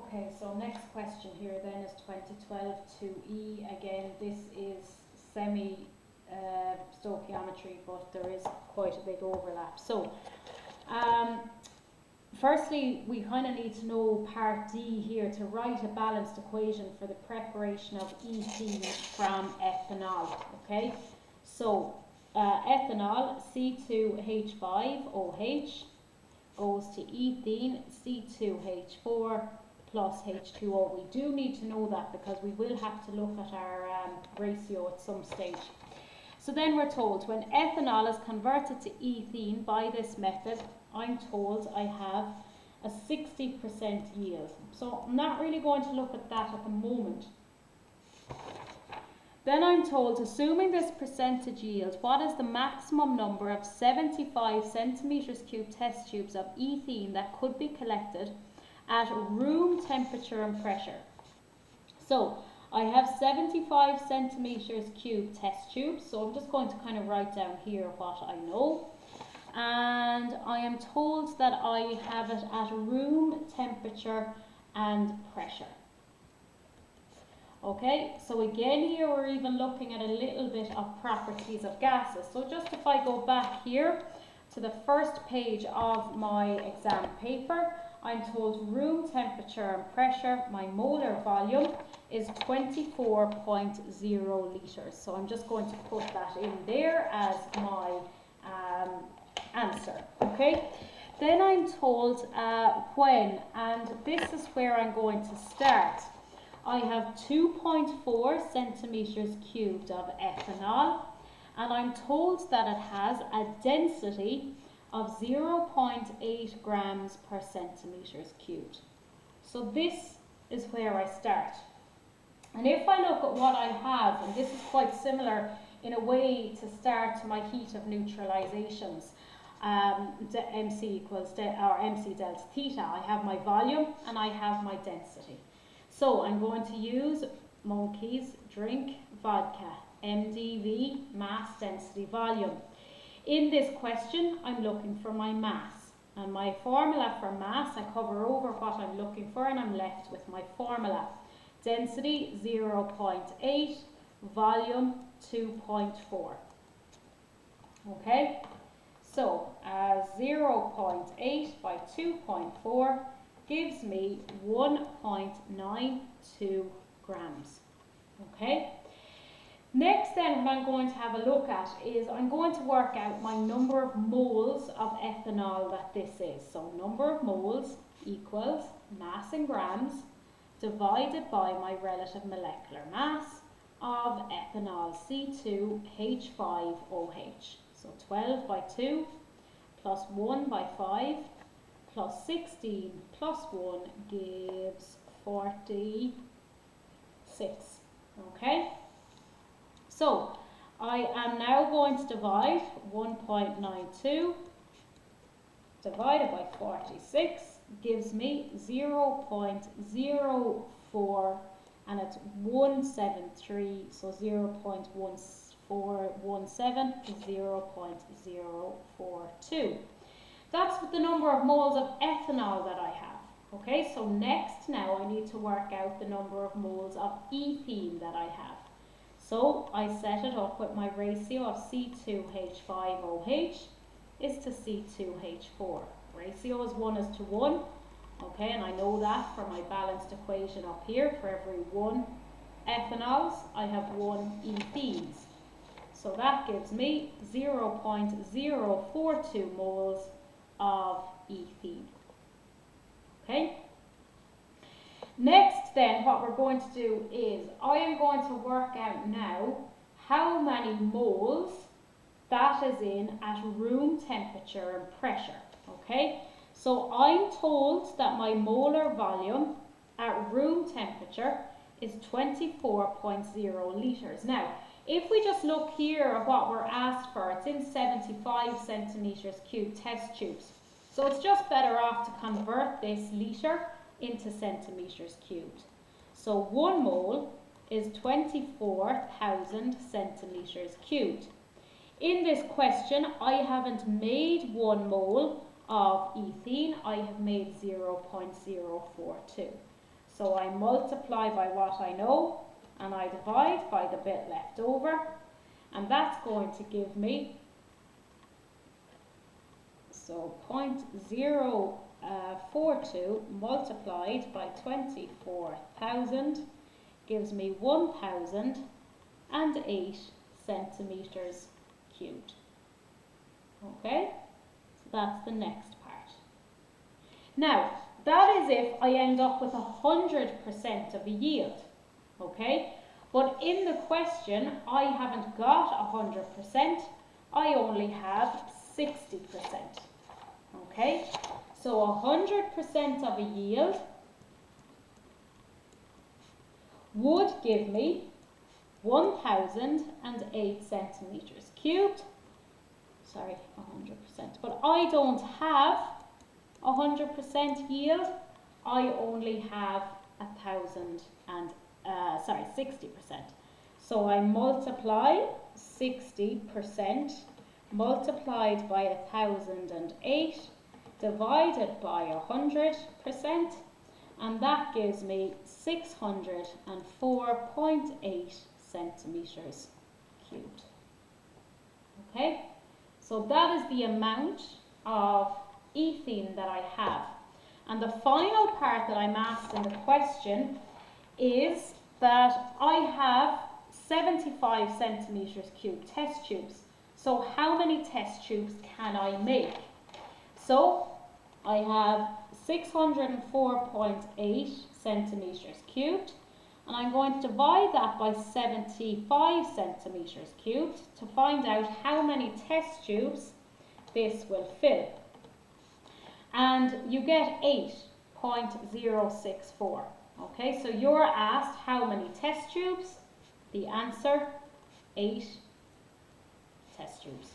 Okay, so next question here then is 2012 2E. Again, this is stoichiometry, but there is quite a big overlap. So, firstly, we kind of need to know part D here to write a balanced equation for the preparation of ethene from ethanol. Okay, so ethanol C2H5OH goes to ethene C2H4 plus H2O. We do need to know that because we will have to look at our ratio at some stage. So then we're told when ethanol is converted to ethene by this method, I'm told I have a 60% yield. So I'm not really going to look at that at the moment. Then I'm told, assuming this percentage yield, what is the maximum number of 75 centimeters cubed test tubes of ethene that could be collected at room temperature and pressure? So I have 75 centimeters cubed test tubes, so I'm just going to kind of write down here what I know. And I am told that I have it at room temperature and pressure. Okay, so again here we're even looking at a little bit of properties of gases. So just if I go back here to the first page of my exam paper, I'm told room temperature and pressure, my molar volume is 24.0 litres. So I'm just going to put that in there as my answer. Okay, then I'm told when, and this is where I'm going to start. I have 2.4 centimeters cubed of ethanol, and I'm told that it has a density of 0.8 grams per centimeters cubed. So this is where I start. And if I look at what I have, and this is quite similar in a way to start my heat of neutralizations, MC delta theta. I have my volume and I have my density. So I'm going to use Monkey's drink vodka, MDV, mass density volume. In this question, I'm looking for my mass. And my formula for mass, I cover over what I'm looking for and I'm left with my formula. Density 0.8, volume 2.4. Okay, so 0.8 by 2.4 gives me 1.92 grams. Okay. Next then what I'm going to have a look at is I'm going to work out my number of moles of ethanol that this is. So number of moles equals mass in grams divided by my relative molecular mass of ethanol C2H5OH. So 12 by 2 plus 1 by 5 plus 16 plus 1 gives 46. Okay? So I am now going to divide 1.92 divided by 46 gives me 0.04, and it's 173, so 0.1417 is 0.042. That's the number of moles of ethanol that I have. Okay, so next now I need to work out the number of moles of ethene that I have. So I set it up with my ratio of C2H5OH is to C2H4. Ratio is 1:1. Okay, and I know that for my balanced equation up here. For every 1 ethanols, I have 1 ethenes. So that gives me 0.042 moles of ethene. Okay. Next then, what we're going to do is I am going to work out now how many moles that is in at room temperature and pressure. Okay, so I'm told that my molar volume at room temperature is 24.0 litres. Now, if we just look here at what we're asked for, it's in 75 centimetres cubed test tubes. So it's just better off to convert this litre into centimetres cubed. So 1 mole is 24,000 centimetres cubed. In this question, I haven't made 1 mole of ethene, I have made 0.042. So I multiply by what I know and I divide by the bit left over, and that's going to give me, so 0.042 multiplied by 24,000 gives me 1,008 centimetres cubed. Okay, so that's the next part. Now, that is if I end up with 100% of a yield. Okay, but in the question I haven't got 100%, I only have 60%. Okay, so 100% of a yield would give me 1,008 centimetres cubed. Sorry, 100%, but I don't have 100% yield. I only have 60%. So I multiply 60% multiplied by 1,008 divided by 100%, and that gives me 604.8 centimetres cubed. Okay, so that is the amount of ethene that I have. And the final part that I'm asked in the question is that I have 75 centimetres cubed test tubes. So how many test tubes can I make? So I have 604.8 centimetres cubed, and I'm going to divide that by 75 centimetres cubed to find out how many test tubes this will fill. And you get 8.064. Okay, so you're asked how many test tubes? The answer, 8 test tubes.